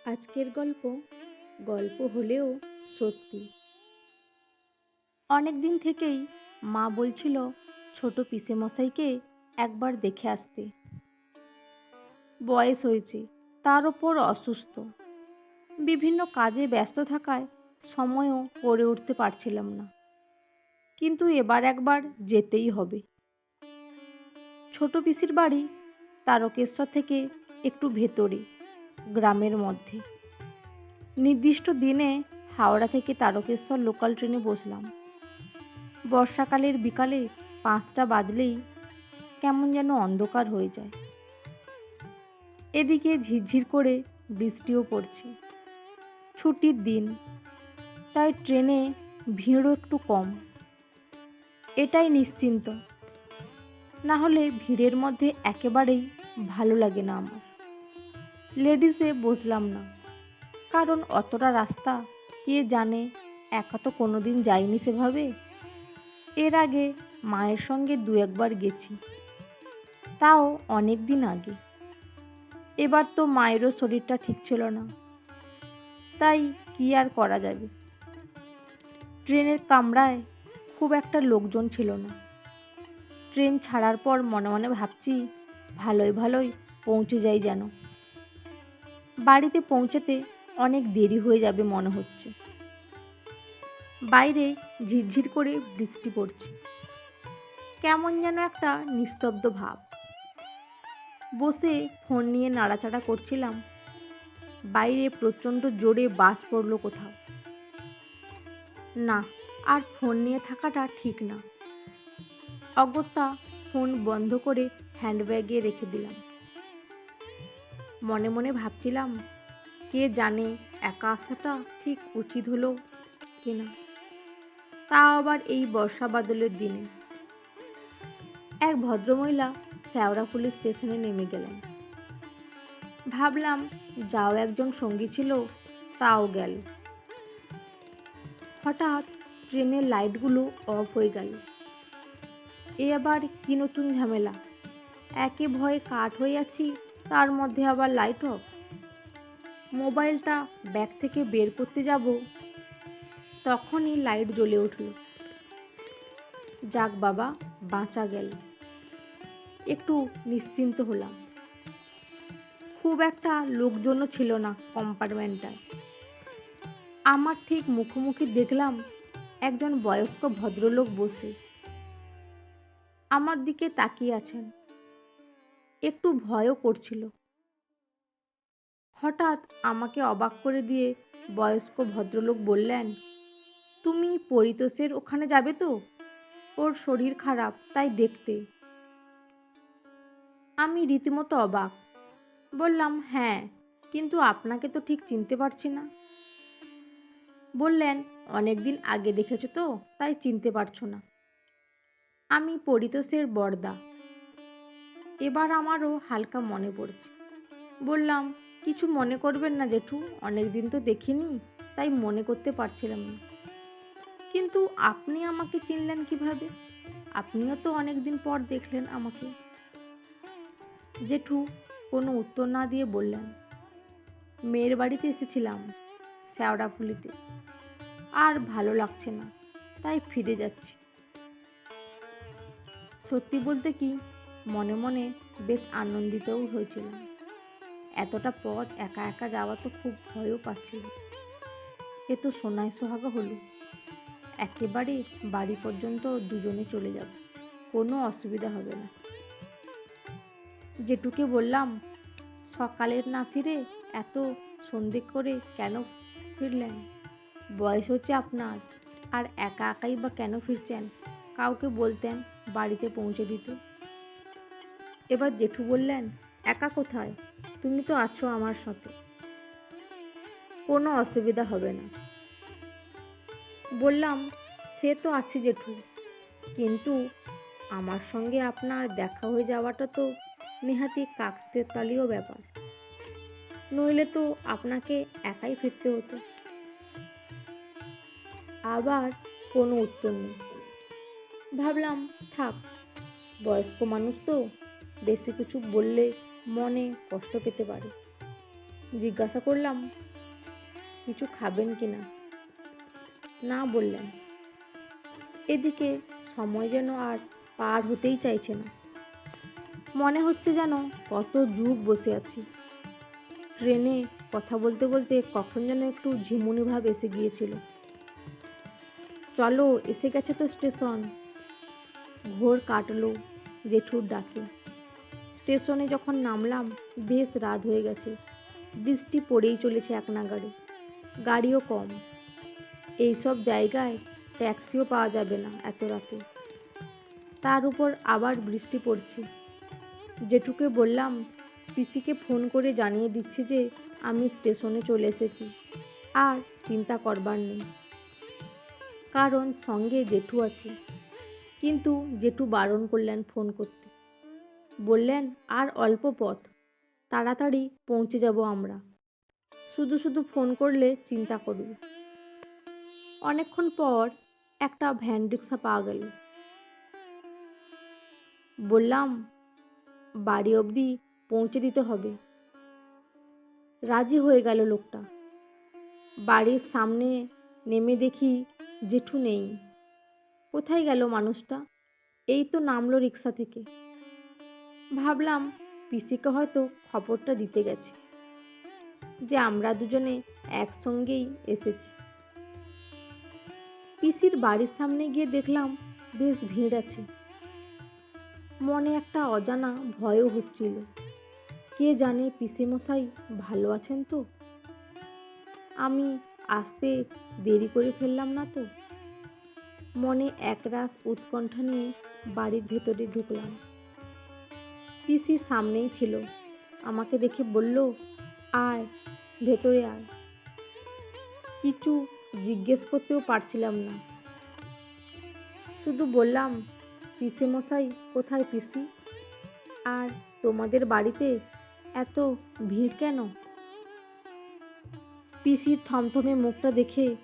আজকের গল্প গল্প হলেও সত্যি। অনেক দিন থেকেই মা বলছিল ছোট পিসেমশাইকে একবার দেখে আসতে। বয়স হয়েছে, তার ওপর অসুস্থ, বিভিন্ন কাজে ব্যস্ত থাকায় সময়ও করে উঠতে পারছিলাম না। কিন্তু এবার একবার যেতেই হবে। ছোট পিসির বাড়ি তারকেশ্বর থেকে একটু ভেতরে, গ্রামের মধ্যে। নির্দিষ্ট দিনে হাওড়া থেকে তারকেশ্বর লোকাল ট্রেনে বসলাম। বর্ষাকালের বিকালে 5টা বাজলেই কেমন যেন অন্ধকার হয়ে যায়। এদিকে ঝিরঝির করে বৃষ্টিও পড়ছে। ছুটির দিন, তাই ট্রেনে ভিড়ও একটু কম। এটাই নিশ্চিন্ত, না হলে ভিড়ের মধ্যে একেবারেই ভালো লাগে না আমার। লেডিসে বসলাম না, কারণ অতটা রাস্তা কে জানে, একা তো কোনোদিন যাইনি সেভাবে। এর আগে মায়ের সঙ্গে 2-1বার গেছি, তাও অনেক দিন আগে। এবার তো মায়েরও শরীরটা ঠিক ছিল না, তাই কি আর করা যাবে। ট্রেনের কামরায় খুব একটা লোকজন ছিল না। ট্রেন ছাড়ার পর মনে মনে ভাবছি ভালোই ভালোই পৌঁছে যাই যেন। বাড়িতে পৌঁছাতে অনেক দেরি হয়ে যাবে মনে হচ্ছে। বাইরে ঝিরঝির করে বৃষ্টি পড়ছে, কেমন যেন একটা নিস্তব্ধ ভাব। বসে ফোন নিয়ে নাড়াচাড়া করছিলাম, বাইরে প্রচণ্ড জোরে বাজ পড়ল কোথাও। না, আর ফোন নিয়ে থাকাটা ঠিক না। অগত্যা ফোন বন্ধ করে হ্যান্ডব্যাগে রেখে দিলাম। মনে মনে ভাবছিলাম, কে জানে একা আসাটা ঠিক উচিত হলো কিনা, তা আবার এই বর্ষা বাদলের দিনে। এক ভদ্রমহিলা শেওড়াফুলি স্টেশনে নেমে গেলেন। ভাবলাম যাও একজন সঙ্গী ছিল, তাও গেল। হঠাৎ ট্রেনের লাইটগুলো অফ হয়ে গেল। এ আবার কি নতুন ঝামেলা! একে ভয়ে কাঠ হয়ে যাচ্ছি, তার মধ্যে আবার লাইট অফ। মোবাইলটা ব্যাগ থেকে বের করতে যাব, তখনই লাইট জ্বলে উঠল। যাক বাবা, বাঁচা গেল। একটু নিশ্চিন্ত হলাম। খুব একটা লোকজনও ছিল না কম্পার্টমেন্টটায়। আমার ঠিক মুখোমুখি দেখলাম একজন বয়স্ক ভদ্রলোক বসে আমার দিকে তাকিয়ে আছেন। একটু ভয়ও করছিল। হঠাৎ আমাকে অবাক করে দিয়ে বয়স্ক ভদ্রলোক বললেন, তুমি পরিতোষের ওখানে যাবে তো? ওর শরীর খারাপ, তাই দেখতে। আমি রীতিমতো অবাক। বললাম, হ্যাঁ, কিন্তু আপনাকে তো ঠিক চিনতে পারছি না। বললেন, অনেক দিন আগে দেখেছো তো, তাই চিনতে পারছো না। আমি পরিতোষের বড়দা। এবার আমারও হালকা মনে পড়ছে। বললাম, কিছু মনে করবেন না জেঠু, অনেক দিন তো দেখিনি, তাই মনে করতে পারছিলাম না। কিন্তু আপনি আমাকে চিনলেন কিভাবে? আপনিও তো অনেক দিন পর দেখলেন আমাকে। জেঠু কোনো উত্তর না দিয়ে বললেন, মেয়ের বাড়িতে এসেছিলাম, শেওড়াফুলিতে। আর ভালো লাগছে না, তাই ফিরে যাচ্ছি। সত্যি বলতে কি, মনে মনে বেশ আনন্দিতও হয়েছিলাম। এতটা পথ একা একা যাওয়া তো খুব ভয়ও পাচ্ছিল। এ তো সোনায় সোহাগা হলো। একেবারে বাড়ি পর্যন্ত দুজনে চলে যাব, কোনো অসুবিধা হবে না। জেঠুকে বললাম, সকালের না ফিরে এত সন্ধে করে কেন ফিরলেন? বয়স হচ্ছে আপনার, আর একা একাই বা কেন ফিরছেন? কাউকে বলতেন বাড়িতে পৌঁছে দিতে। এবার জেঠু বললেন, একা কোথায়, তুমি তো আছো আমার সাথে, কোনো অসুবিধা হবে না। বললাম, সে তো আছে জেঠু, কিন্তু আমার সঙ্গে আপনার দেখা হয়ে যাওয়াটা তো নেহাতি কাকতালীয় ব্যাপার। নইলে তো আপনাকে একাই ফিরতে হতো। আবার কোনো উত্তর নেই। ভাবলাম, থাক, বয়স্ক মানুষ তো, বেশি কিছু বললে মনে কষ্ট পেতে পারে। জিজ্ঞাসা করলাম, কিছু খাবেন কি না? না বললেন। এদিকে সময় যেন আর পার হতেই চাইছে না। মনে হচ্ছে যেন কত যুগ বসে আছি। ট্রেনে কথা বলতে বলতে কখন যেন একটু ঝিমুনি ভাব এসে গিয়েছিল। চলো, এসে গেছে তো স্টেশন। ঘোর কাটলো জেঠুর ডাকে। স্টেশনে যখন নামলাম বেশ রাত হয়ে গেছে। বৃষ্টি পড়েই চলেছে এক নাগাড়ে। গাড়িও কম। এইসব জায়গায় ট্যাক্সিও পাওয়া যাবে না এত রাতে। তার উপর আবার বৃষ্টি পড়ছে। জেঠুকে বললাম, পিসিকে ফোন করে জানিয়ে দিচ্ছি যে আমি স্টেশনে চলে এসেছি, আর চিন্তা করবার নেই। কারণ সঙ্গে জেঠু আছে। কিন্তু জেঠু বারণ করলেন ফোন করতে। বললেন, আর অল্প পথ, তাড়াতাড়ি পৌঁছে যাব আমরা। শুধু শুধু ফোন করলে চিন্তা করবে। অনেকক্ষণ পর একটা ভ্যান রিক্সা পাওয়া গেল। বললাম, বাড়ি অবধি পৌঁছে দিতে হবে। রাজি হয়ে গেল লোকটা। বাড়ির সামনে নেমে দেখি জেঠু নেই। কোথায় গেল মানুষটা? এই তো নামলো রিক্সা থেকে। ভাবলাম পিসিকে হয়তো খবরটা দিতে গেছে যে আমরা দুজনে একসঙ্গেই এসেছি। পিসির বাড়ির সামনে গিয়ে দেখলাম বেশ ভিড় আছে। মনে একটা অজানা ভয়ও হচ্ছিল। কে জানে পিসেমশাই ভালো আছেন তো? আমি আসতে দেরি করে ফেললাম না তো? মনে একরাশ উৎকণ্ঠা নিয়ে বাড়ির ভেতরে ঢুকলাম। পিসি সামনেই ছিল। আমাকে দেখে বলল, আয়, ভেতরে আয়। কিছু জিজ্ঞেস করতেও পারছিলাম না। শুধু বললাম, পিসেমশাই কোথায় পিসি? আর তোমাদের বাড়িতে এত ভিড় কেন? পিসির থমথমে মুখটা দেখে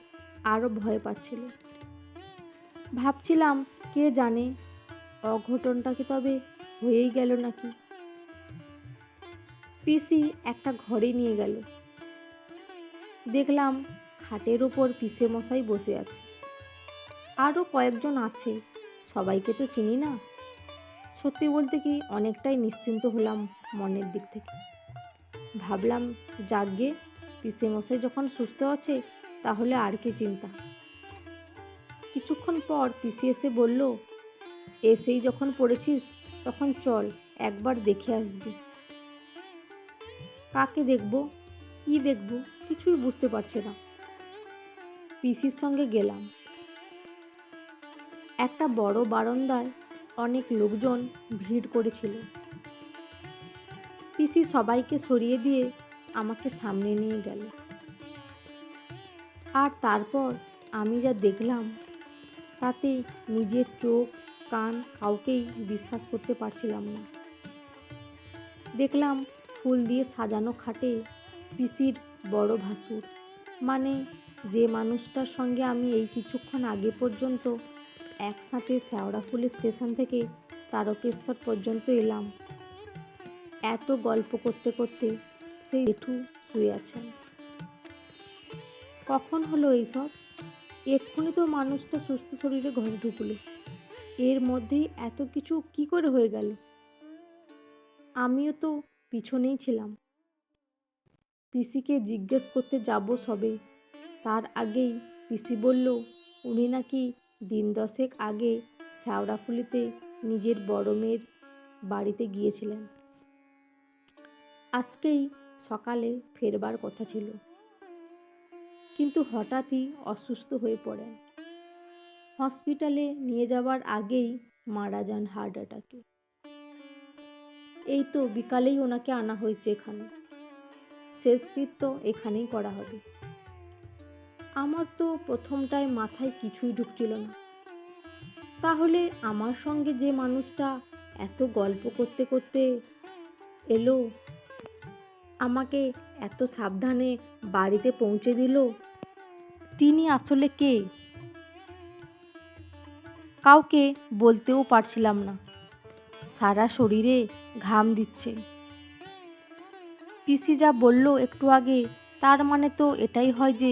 আরও ভয় পাচ্ছিল। ভাবছিলাম, কে জানে অঘটনটা কি তবে হয়েই গেল নাকি। পিসি একটা ঘরে নিয়ে গেল। দেখলাম খাটের ওপর পিসেমশাই বসে আছে। আরও কয়েকজন আছে, সবাইকে তো চিনি না। সত্যি বলতে কি অনেকটাই নিশ্চিন্ত হলাম মনের দিক থেকে। ভাবলাম, যাকগে, পিসেমশাই যখন সুস্থ আছে তাহলে আর কি চিন্তা। কিছুক্ষণ পর পিসি এসে বলল, এসেই যখন পড়েছিস তখন চল একবার দেখে আসবি। কাকে দেখব, কি দেখব কিছুই বুঝতে পারছি না। পিসির সঙ্গে গেলাম। একটা বড় বারান্দায় অনেক লোকজন ভিড় করেছিল। পিসি সবাইকে সরিয়ে দিয়ে আমাকে সামনে নিয়ে গেল। আর তারপর আমি যা দেখলাম তাতে নিজের চোখ কান কাউকেই বিশ্বাস করতে পারছিলাম না। দেখলাম ফুল দিয়ে সাজানো খাটে পিসির বড় ভাসুর, মানে যে মানুষটার সঙ্গে আমি এই কিছুক্ষণ আগে পর্যন্ত একসাথে শেওড়াফুলি স্টেশন থেকে তারকেশ্বর পর্যন্ত এলাম। এত গল্প করতে করতে সেই জেঠু শুয়ে আছেন। কখন হলো এইসব? এক্ষুনি তো মানুষটা সুস্থ শরীরে ঘরে ঢুকলো। এর মধ্যেই এত কিছু কি করে হয়ে গেল? আমিও তো পিছনেই ছিলাম। পিসিকে জিজ্ঞেস করতে যাব সবে, তার আগেই পিসি বলল উনি নাকি দিন 10 আগে শেওড়াফুলিতে নিজের বড় মেয়ের বাড়িতে গিয়েছিলেন। আজকেই সকালে ফেরবার কথা ছিল, কিন্তু হঠাৎই অসুস্থ হয়ে পড়েন। হসপিটালে নিয়ে যাওয়ার আগেই মারা যান হার্ট অ্যাটাকে। এই তো বিকালেই ওনাকে আনা হয়েছে এখানে। শেষকৃত্য এখানেই করা হবে। আমার তো প্রথমটায় মাথায় কিছুই ঢুকছিল না। তাহলে আমার সঙ্গে যে মানুষটা এত গল্প করতে করতে এলো, আমাকে এত সাবধানে বাড়িতে পৌঁছে দিল, তিনি আসলে কে? কাউকে বলতেও পারছিলাম না। সারা শরীরে ঘাম দিচ্ছে। পিসি যা বলল একটু আগে, তার মানে তো এটাই হয় যে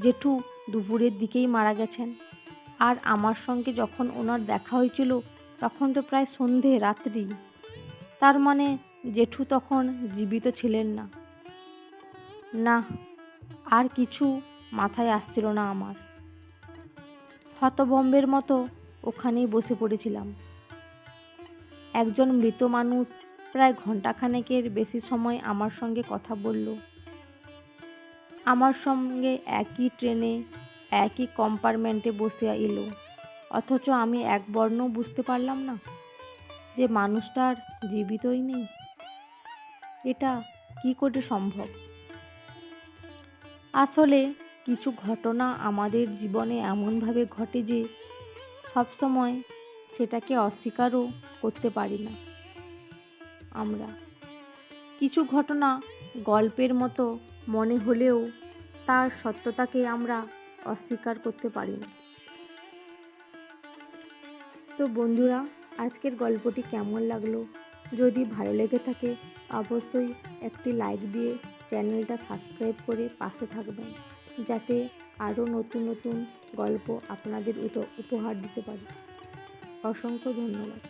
জেঠু দুপুরের দিকেই মারা গেছেন। আর আমার সঙ্গে যখন ওনার দেখা হয়েছিল তখন তো প্রায় সন্ধে রাত্রি। তার মানে জেঠু তখন জীবিত ছিলেন না। না, আর কিছু মাথায় আসছিল না আমার। হতভম্বের মতো ওখানেই বসে পড়েছিলাম। একজন মৃত মানুষ প্রায় ঘণ্টাখানেকের বেশি সময় আমার সঙ্গে কথা বলল। আমার সঙ্গে একই ট্রেনে একই কম্পার্টমেন্টে বসে এলো, অথচ আমি এক বর্ণও বুঝতে পারলাম না যে মানুষটা আর জীবিতই নেই। এটা কি করে সম্ভব? আসলে কিছু ঘটনা আমাদের জীবনে এমনভাবে ঘটে যে সবসময় সেটাকে অস্বীকারও করতে পারি না আমরা। কিছু ঘটনা গল্পের মতো মনে হলেও তার সত্যতাকে আমরা অস্বীকার করতে পারি না। তো বন্ধুরা, আজকের গল্পটি কেমন লাগলো? যদি ভালো লেগে থাকে অবশ্যই একটি লাইক দিয়ে চ্যানেলটা সাবস্ক্রাইব করে পাশে থাকবেন, যাতে আরও নতুন নতুন গল্প আপনাদের উপহার দিতে পারি। অসংখ্য ধন্যবাদ।